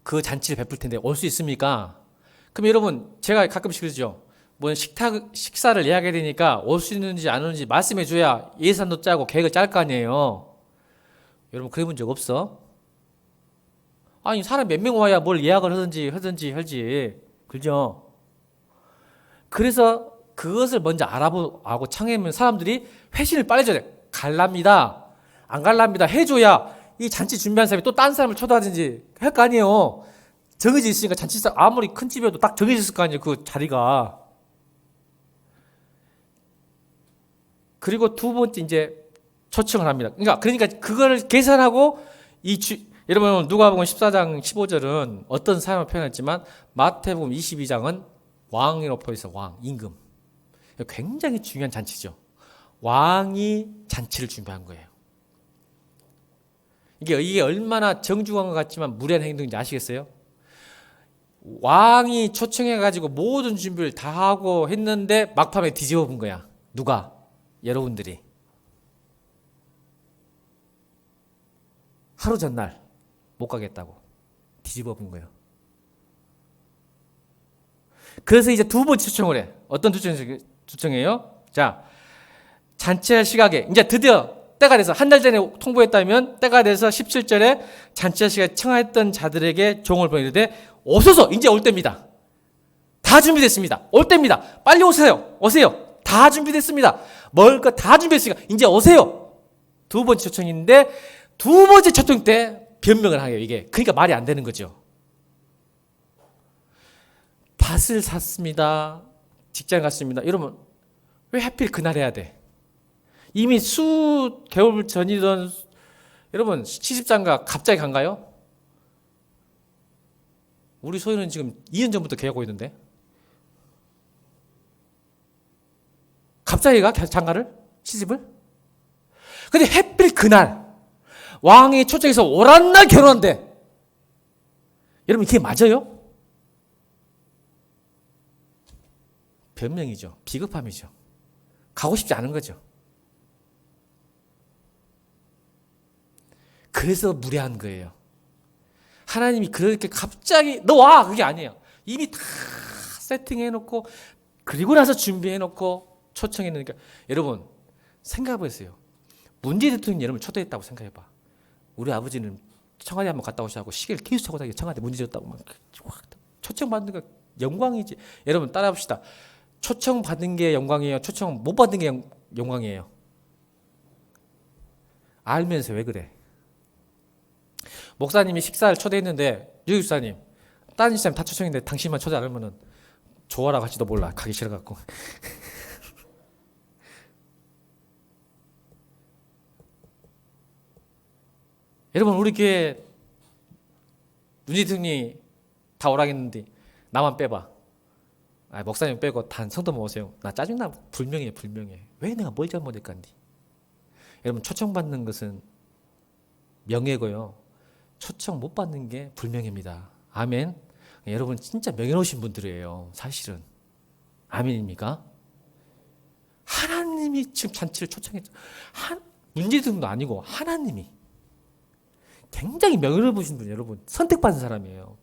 그 잔치를 베풀 텐데 올 수 있습니까? 그럼 여러분 제가 가끔씩 그러죠. 뭐 식사를 예약해야 되니까 올 수 있는지 안 오는지 말씀해 줘야 예산도 짜고 계획을 짤 거 아니에요. 여러분 그래본 적 없어? 아니 사람 몇 명 와야 뭘 예약을 하든지 할지 그죠? 그래서 그것을 먼저 알아보고 청하면 사람들이 회신을 빨리 줘야 돼. 갈랍니다. 안 갈랍니다. 해줘야 이 잔치 준비한 사람이 또 딴 사람을 초대하든지 할 거 아니에요. 정해져 있으니까 잔치상 아무리 큰 집이어도 딱 정해져 있을 거 아니에요. 그 자리가. 그리고 두 번째 이제 초청을 합니다. 그러니까 그거를 계산하고 여러분 누가복음 14장 15절은 어떤 사람을 표현했지만 마태복음 22장은 왕이 높아 있어. 왕, 임금. 굉장히 중요한 잔치죠. 왕이 잔치를 준비한 거예요. 이게 얼마나 정중한 것 같지만 무례한 행동인지 아시겠어요? 왕이 초청해가지고 모든 준비를 다 하고 했는데 막판에 뒤집어 본 거야. 누가? 여러분들이. 하루 전날 못 가겠다고 뒤집어 본 거예요. 그래서 이제 두 번째 초청을 해. 어떤 초청이에요? 자, 잔치할 시각에 이제 드디어 때가 돼서 한 달 전에 통보했다면 때가 돼서 17절에 잔치할 시각에 청하였던 자들에게 종을 보내는데 오소서 이제 올 때입니다. 다 준비됐습니다. 올 때입니다. 빨리 오세요. 오세요. 다 준비됐습니다. 먹을 거 다 준비했으니까 이제 오세요. 두 번째 초청인데 두 번째 초청 때 변명을 하게요. 이게 그러니까 말이 안 되는 거죠. 밭을 샀습니다. 직장 갔습니다. 여러분 왜 하필 그날 해야 돼? 이미 수 개월 전이던 여러분 시집장가 갑자기 간가요? 우리 소유는 지금 2년 전부터 계약하고 있는데 갑자기 가 장가를? 시집을? 근데 하필 그날 왕이 초청해서 오란 날 결혼한대. 여러분 이게 맞아요? 변명이죠. 비겁함이죠. 가고 싶지 않은 거죠. 그래서 무례한 거예요. 하나님이 그렇게 갑자기 너 와! 그게 아니에요. 이미 다 세팅해놓고 그리고 나서 준비해놓고 초청했으니까 여러분 생각해보세요. 문재인 대통령이 여러분 초대했다고 생각해봐. 우리 아버지는 청와대 한번 갔다 오시라고 시계를 계속 차고 다니고 청와대 문제 줬다고 막 초청받는 거 영광이지. 여러분 따라합시다. 초청받는 게 영광이에요? 초청 못 받는 게 영광이에요? 알면서 왜 그래? 목사님이 식사를 초대했는데 유육사님 다른 집사님 다 초청했는데 당신만 초대 안 하면은 좋아라고 할지도 몰라. 가기 싫어갖고. 여러분 우리 교회 문재인 대통령이 다 오라겠는데 나만 빼봐. 목사님 빼고 단 성도만 오세요. 나 짜증나. 불명예. 왜 내가 뭘 잘못했간디. 여러분 초청받는 것은 명예고요. 초청 못 받는 게 불명예입니다. 아멘. 여러분 진짜 명예로우신 분들이에요. 사실은. 아멘입니까? 하나님이 지금 잔치를 초청했죠. 문재인 대통령도 아니고 하나님이. 굉장히 명예로우신 분 여러분. 선택받은 사람이에요.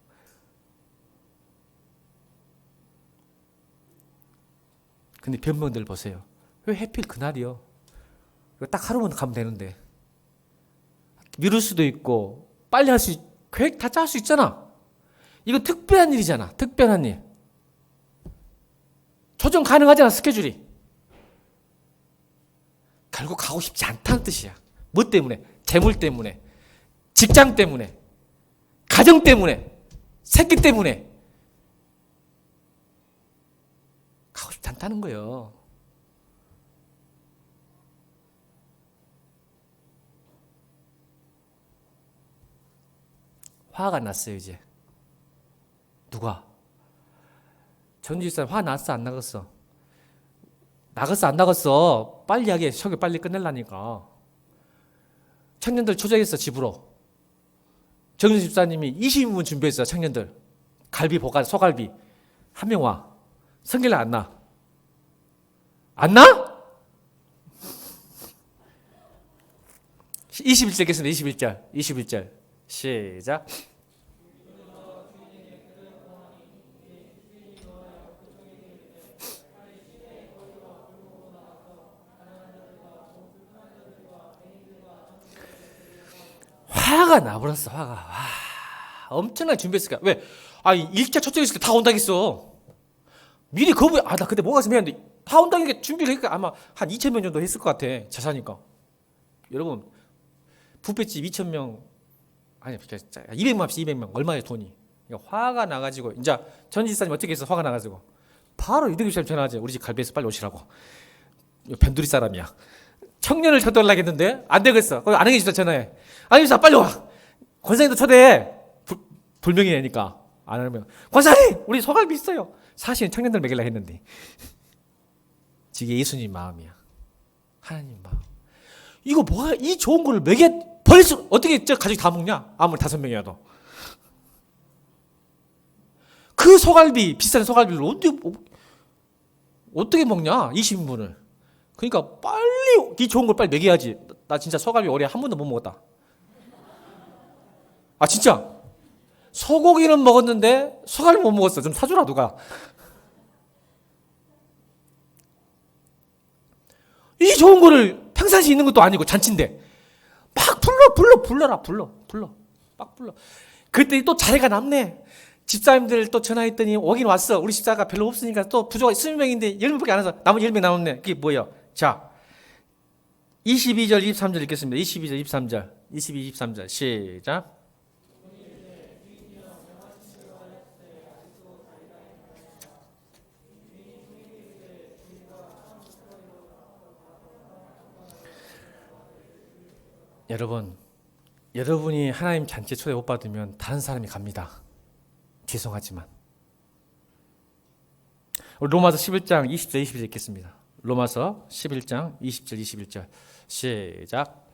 근데 변명들 보세요. 왜 하필 그날이요? 딱 하루만 가면 되는데. 미룰 수도 있고 빨리 할 수 계획 다 짤 수 있잖아. 이거 특별한 일이잖아. 특별한 일. 조정 가능하잖아. 스케줄이. 결국 가고 싶지 않다는 뜻이야. 뭐 때문에? 재물 때문에. 직장 때문에. 가정 때문에. 새끼 때문에. 가고 싶지 않다는 거예요. 화가 났어요 이제. 누가? 전주집사님 화 났어 안 나갔어? 나갔어 안 나갔어? 빨리 하게 설교 빨리 끝내려니까. 청년들 초대했어 집으로. 정준 집사님이 20인분 준비했어 청년들. 갈비 볶아 소갈비. 한 명 와. 성결날 안 나. 안 나? 21절 겠습니다. 21절. 시작. 화가 나버렸어. 화가. 와, 엄청나게 준비했을까. 왜? 1차 초청했을 때 다 온다겠어. 미리 거부해. 나 그때 뭐가 있으면 했는데 다 온다니까 준비를 했으니까 아마 한 2,000명 정도 했을 것 같아. 자사니까. 여러분 뷔페집 2,000명 아니 200만 합시다. 200명 얼마의 돈이. 그러니까 화가 나가지고 이제 전 지사님 어떻게 해서 화가 나가지고 바로 이동규 씨한테 전화하지. 우리 집 갈비에서 빨리 오시라고. 변두리 사람이야. 청년을 초대하려고 했는데 안 되겠어. 안 되겠어 전화해. 아니 사 빨리 와. 권사님도 초대해. 불명이 되니까 안 하면 권사님 우리 소갈비 있어요. 사실은 청년들 먹이려고 했는데 이게 예수님 마음이야. 하나님 마음. 이거 뭐야? 이 좋은 거를 버릴 수 어떻게 저 가족이 다 먹냐? 아무리 5명이라도. 그 소갈비 비싼 소갈비를 어떻게 먹냐? 20인분을. 그러니까 빨리 이 좋은 걸 빨리 먹여야지. 나 진짜 소갈비 올해 한 번도 못 먹었다. 아 진짜. 소고기는 먹었는데 소갈비 못 먹었어. 좀 사주라 누가. 이 좋은 거를 평상시 있는 것도 아니고 잔치인데 막 불러라. 막 불러. 그랬더니 또 자리가 남네. 집사님들 또 전화했더니 오긴 왔어. 우리 집사가 별로 없으니까 또 부족하 20명인데 10명밖에 안 와서 나머지 10명 남았네. 그게 뭐예요? 자 22절 23절 읽겠습니다. 22절 23절 22, 23절 시작. 여러분이 하나님 잔치에 초대 못 받으면 다른 사람이 갑니다. 죄송하지만. 로마서 11장 20절 21절 읽겠습니다. 로마서 11장 20절 21절 시작.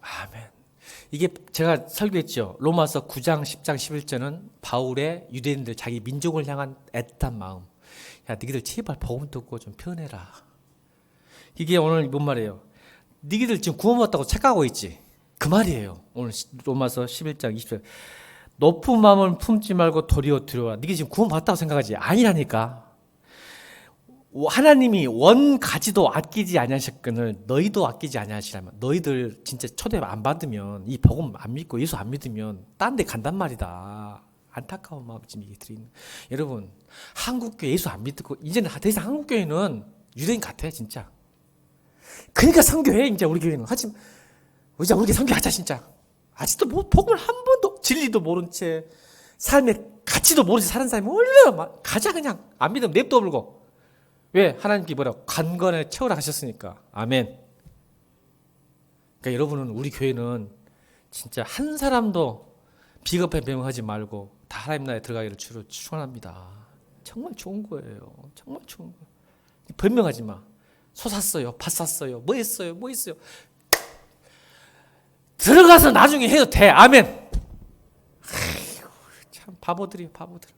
아멘. 이게 제가 설교했죠. 로마서 9장 10장 11절은 바울의 유대인들 자기 민족을 향한 애틋한 마음. 야 너희들 제발 복음 듣고 좀 편해라. 이게 오늘 뭔 말이에요. 너희들 지금 구원받았다고 착각하고 있지. 그 말이에요. 오늘 로마서 11장 20절. 높은 마음을 품지 말고 도리어 두려워라. 너희 지금 구원받았다고 생각하지. 아니라니까. 하나님이 원 가지도 아끼지 아니하셨거늘 너희도 아끼지 아니하시라면 너희들 진짜 초대 안 받으면 이 복음 안 믿고 예수 안 믿으면 딴 데 간단 말이다. 안타까운 마음이 지금 이게 들어있는. 여러분 한국교회 예수 안 믿고 이제는 더 이상 한국교회는 유대인 같아 진짜. 그러니까 선교해 이제 우리 교회는. 하지만 이제 우리 선교하자 진짜. 아직도 뭐 복음을 한 번도 진리도 모른 채 삶의 가치도 모르지 사는 사람이 얼마나 가자 그냥. 안 믿으면 냅둬 불고. 왜? 하나님께 뭐라고? 관건을 채우라 하셨으니까. 아멘. 그러니까 여러분은 우리 교회는 진짜 한 사람도 비겁한 변명하지 말고 다 하나님 나라에 들어가기를 주로 축원합니다. 정말 좋은 거예요. 정말 좋은 거예요. 변명하지 마. 소 샀어요. 밭 샀어요. 뭐 했어요. 들어가서 나중에 해도 돼. 아멘. 아이고, 참 바보들이에요. 바보들.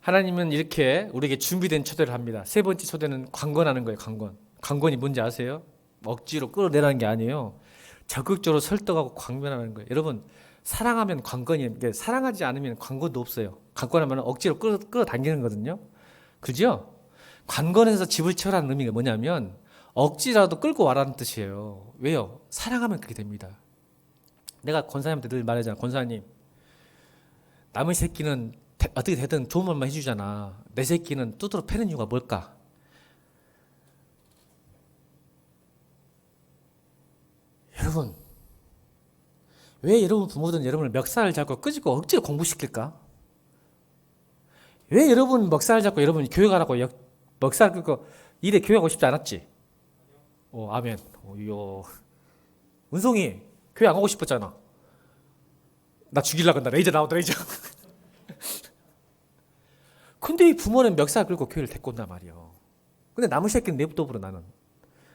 하나님은 이렇게 우리에게 준비된 초대를 합니다. 세 번째 초대는 강권하는 거예요. 강권이 뭔지 아세요? 억지로 끌어내라는 게 아니에요. 적극적으로 설득하고 광면하는 거예요. 여러분 사랑하면 강권이, 사랑하지 않으면 강권도 없어요. 강권하면 억지로 끌어당기는 거거든요. 그죠? 강권에서 집을 채우라는 의미가 뭐냐면 억지라도 끌고 와라는 뜻이에요. 왜요? 사랑하면 그렇게 됩니다. 내가 권사님한테 늘 말하잖아. 권사님 남의 새끼는 어떻게 되든 좋은 말만 해주잖아. 내 새끼는 두드러 패는 이유가 뭘까? 여러분 왜 여러분 부모들은 여러분을 멱살을 잡고 끄집고 억지로 공부시킬까? 왜 여러분 멱살을 잡고 여러분이 교회 가라고 멱살을 끌고 이래 교회 가고 싶지 않았지? 아멘. 은송이 교회 안 가고 싶었잖아. 나 죽이려고 한다. 레이저 나오다 레이저. 근데 이 부모는 멱살 끌고 교회를 데리고 온단 말이에요. 근데 남의 새끼는 내부터 부러 나는.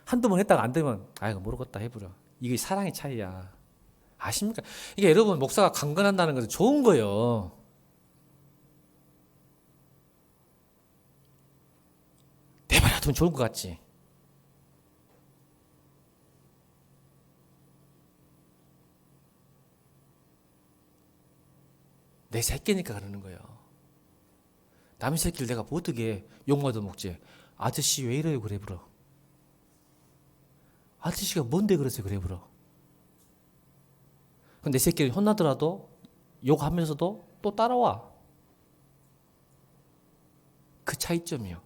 한두 번 했다가 안 되면 아이고 모르겠다 해부려. 이게 사랑의 차이야. 아십니까? 이게 여러분 목사가 강건한다는 것은 좋은 거예요. 내버려두면 좋을 것 같지. 내 새끼니까 그러는 거예요. 남의 새끼를 내가 뭐 어떻게 욕마도 먹지. 아저씨 왜 이래요 그래 불어. 아저씨가 뭔데 그러세요 그래 불어. 근데 내 새끼를 혼나더라도 욕하면서도 또 따라와. 그 차이점이요.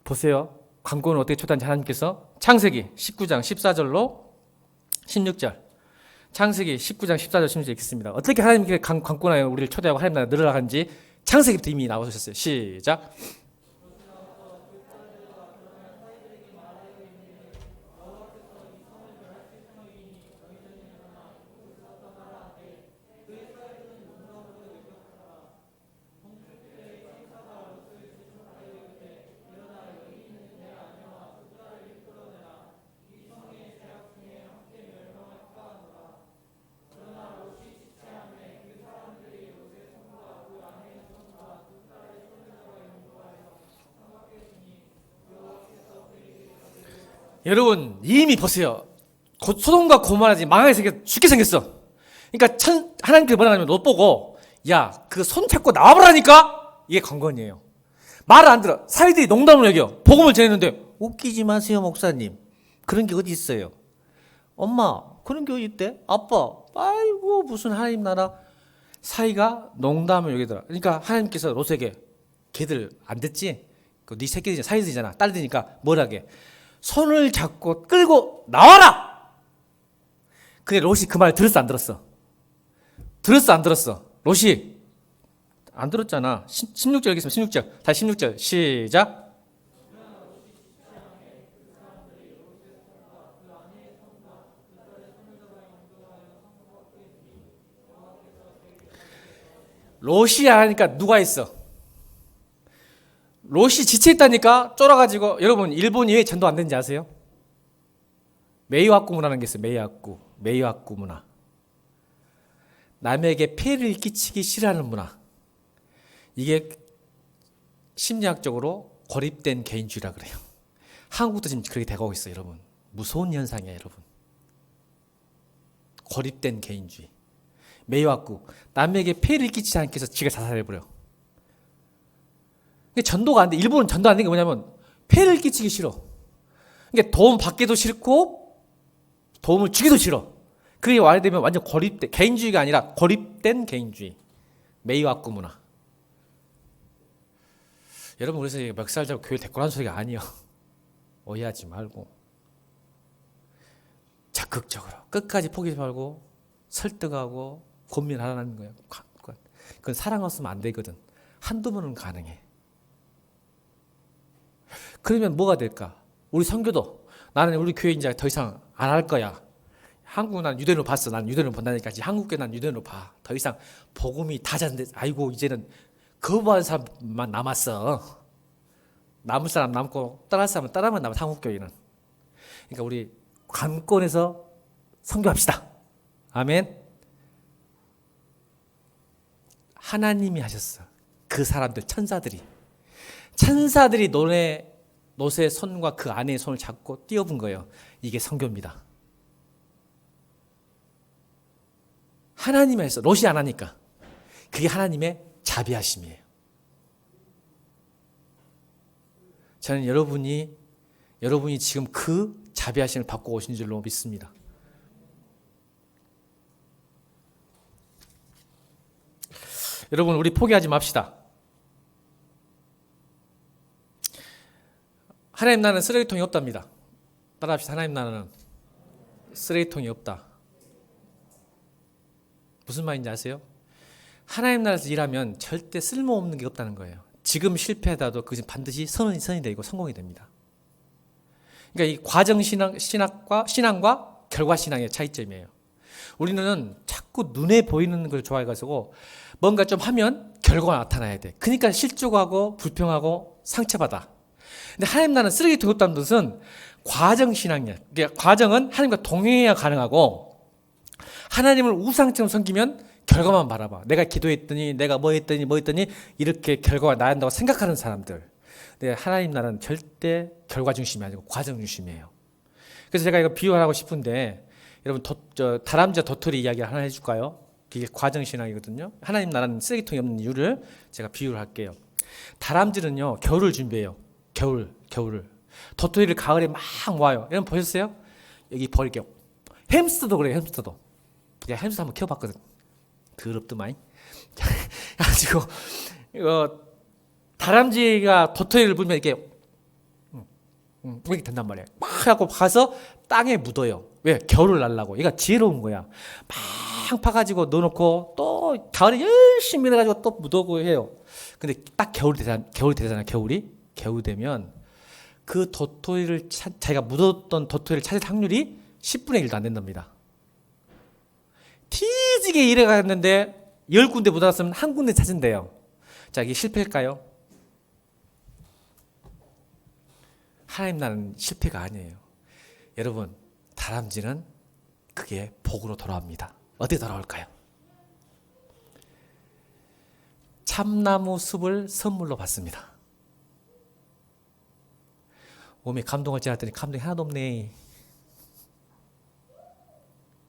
보세요. 관건을 어떻게 초대한지 하나님께서 창세기 19장 14절로 16절. 창세기 19장 14절 16절 읽겠습니다. 어떻게 하나님께 관건하에 우리를 초대하고 하나님 나라 늘으라 하는지 창세기부터 이미 나오셨어요. 시작. 여러분 이미 보세요. 소돔과 고모라지 망하게 죽게 생겼어. 그러니까 하나님께서 뭐라 하냐면 너 보고 야 그 손 잡고 나와보라니까. 이게 관건이에요. 말을 안 들어. 사이들이 농담을 여겨. 복음을 전했는데 웃기지 마세요 목사님. 그런 게 어디 있어요. 엄마 그런 게 어디 있대. 아빠 아이고 무슨 하나님 나라. 사이가 농담을 여기더라. 그러니까 하나님께서 롯에게 걔들 안 듣지. 네 새끼들이 사이들이잖아. 딸들이니까 뭐라게. 손을 잡고 끌고 나와라. 근데 롯이 그 말 들었어 안 들었어? 들었어 안 들었어? 롯이 안 들었잖아. 16절 읽겠습니다. 16절 다시 16절 시작. 롯이 하니까 누가 있어? 롯이 지체했다니까 쫄아가지고. 여러분 일본이 왜 전도 안 되는지 아세요? 메이와쿠 문화라는 게 있어요. 메이와쿠 문화. 남에게 폐를 끼치기 싫어하는 문화. 이게 심리학적으로 고립된 개인주의라 그래요. 한국도 지금 그렇게 돼가고 있어요. 여러분 무서운 현상이에요. 여러분 고립된 개인주의. 메이와쿠 남에게 폐를 끼치지 않기 위해서 지가 자살해버려. 전도가 안 돼. 일본은 전도 안 되는 게 뭐냐면 폐를 끼치기 싫어. 그러니까 도움 받기도 싫고 도움을 주기도 싫어. 그게 와야 되면 완전 고립된 개인주의가 아니라 고립된 개인주의. 메이와쿠 문화. 여러분 그래서 멱살 잡고 교회 데리고 하는 소리가 아니에요. 오해하지 말고 적극적으로 끝까지 포기하지 말고 설득하고 고민하라는 거예요. 그건 사랑 없으면 안 되거든. 한두 번은 가능해. 그러면 뭐가 될까? 우리 선교도 나는 우리 교회 이제 더 이상 안 할 거야. 한국 난 유대인으로 봤어. 난 유대인으로 본다니까. 한국교회 난 유대인으로 봐. 더 이상 복음이 다 잤는데 아이고 이제는 거부하는 사람만 남았어. 남을 사람 남고 떠날 사람은 떠나면 남아. 한국교회는. 그러니까 우리 관건에서 선교합시다. 아멘. 하나님이 하셨어. 그 사람들 천사들이 롯의 손과 그 아내의 손을 잡고 띄워본 거예요. 이게 선교입니다. 하나님이 했어. 롯이 안 하니까. 그게 하나님의 자비하심이에요. 저는 여러분이 지금 그 자비하심을 받고 오신 줄로 믿습니다. 여러분 우리 포기하지 맙시다. 하나님 나라는 쓰레기통이 없답니다. 따라합시다. 하나님 나라는 쓰레기통이 없다. 무슨 말인지 아세요? 하나님 나라에서 일하면 절대 쓸모없는 게 없다는 거예요. 지금 실패하다도 그것은 반드시 선이 되고 성공이 됩니다. 그러니까 이 과정 신앙과 결과 신앙의 차이점이에요. 우리는 자꾸 눈에 보이는 걸 좋아해가지고 뭔가 좀 하면 결과가 나타나야 돼. 그러니까 실족하고 불평하고 상처받아. 근데 하나님 나라는 쓰레기통이 없다는 뜻은 과정 신앙이야. 그러니까 과정은 하나님과 동행해야 가능하고 하나님을 우상처럼 섬기면 결과만 바라봐. 내가 기도했더니 내가 뭐 했더니 이렇게 결과가 나야 한다고 생각하는 사람들. 근데 하나님 나라는 절대 결과 중심이 아니고 과정 중심이에요. 그래서 제가 이거 비유를 하고 싶은데 여러분 다람쥐와 도토리 이야기 하나 해줄까요? 이게 과정 신앙이거든요. 하나님 나라는 쓰레기통이 없는 이유를 제가 비유를 할게요. 다람쥐는요 겨울을 준비해요. 겨울을. 도토리를 가을에 막 와요. 여러분 보셨어요? 여기 벌게. 햄스터도 그래요. 햄스터도. 제가 햄스터 한번 키워봤거든. 더럽더만. 가지고 이거 다람쥐가 도토리를 불면 이렇게 이렇게 된단 말이에요. 막 하고 가서 땅에 묻어요. 왜? 겨울을 날라고. 얘가 지혜로운 거야. 막 파가지고 넣어놓고 또 가을에 열심히 일해가지고 또 묻어고 해요. 근데 딱 겨울이 되잖아. 겨울 되면 그 도토리를 자기가 묻었던 도토리를 찾을 확률이 10분의 1도 안 된답니다. 뒤지게 일해갔는데 10군데 묻어놨으면 한 군데 찾은대요. 자, 이게 실패일까요? 하나님 나라는 실패가 아니에요. 여러분, 다람쥐는 그게 복으로 돌아옵니다. 어떻게 돌아올까요? 참나무 숲을 선물로 받습니다. 몸에 감동을 지났더니 감동이 하나도 없네.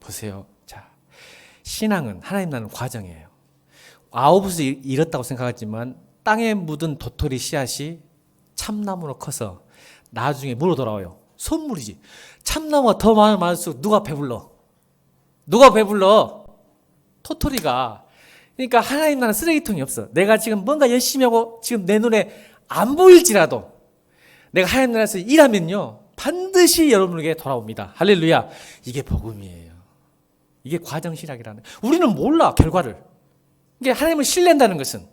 보세요. 자, 신앙은 하나님 나라는 과정이에요. 아홉수 잃었다고 생각하지만 땅에 묻은 도토리 씨앗이 참나무로 커서 나중에 물어 돌아와요. 선물이지. 참나무가 더 많을수록 누가 배불러? 토토리가. 그러니까 하나님 나라는 쓰레기통이 없어. 내가 지금 뭔가 열심히 하고 지금 내 눈에 안 보일지라도 내가 하나님 나라에서 일하면요 반드시 여러분에게 돌아옵니다. 할렐루야. 이게 복음이에요. 이게 과정신학이라는. 우리는 몰라 결과를. 이게 하나님을 신뢰한다는 것은,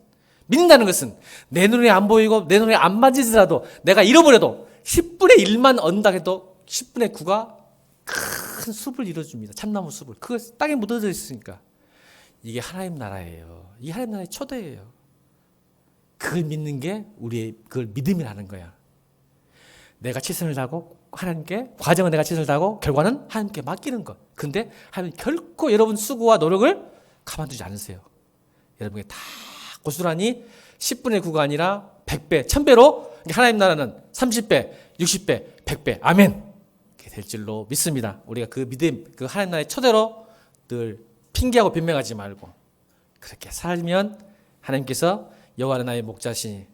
믿는다는 것은 내 눈에 안 보이고 내 눈에 안 맞으더라도 내가 잃어버려도 10분의 1만 얻는다 해도 10분의 9가 큰 숲을 이뤄줍니다. 참나무 숲을. 그거 땅에 묻어져 있으니까. 이게 하나님 나라예요. 이게 하나님 나라의 초대예요. 그걸 믿는 게 우리의 그걸 믿음이라는 거야. 내가 최선을 다하고 하나님께, 과정은 내가 최선을 다하고 결과는 하나님께 맡기는 것. 근데 하나님 결코 여러분 수고와 노력을 가만두지 않으세요. 여러분에게 다 고스란히 10분의 9가 아니라 100배, 1000배로 하나님 나라는 30배, 60배, 100배. 아멘. 이렇게 될 줄로 믿습니다. 우리가 그 믿음, 그 하나님 나라의 초대로 늘 핑계하고 변명하지 말고 그렇게 살면 하나님께서 여호와는 나의 목자시니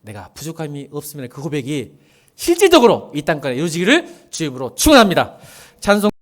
내가 부족함이 없으면 그 고백이 실질적으로 이 땅가에 이루어지기를 주의 이름으로 축원합니다. 찬송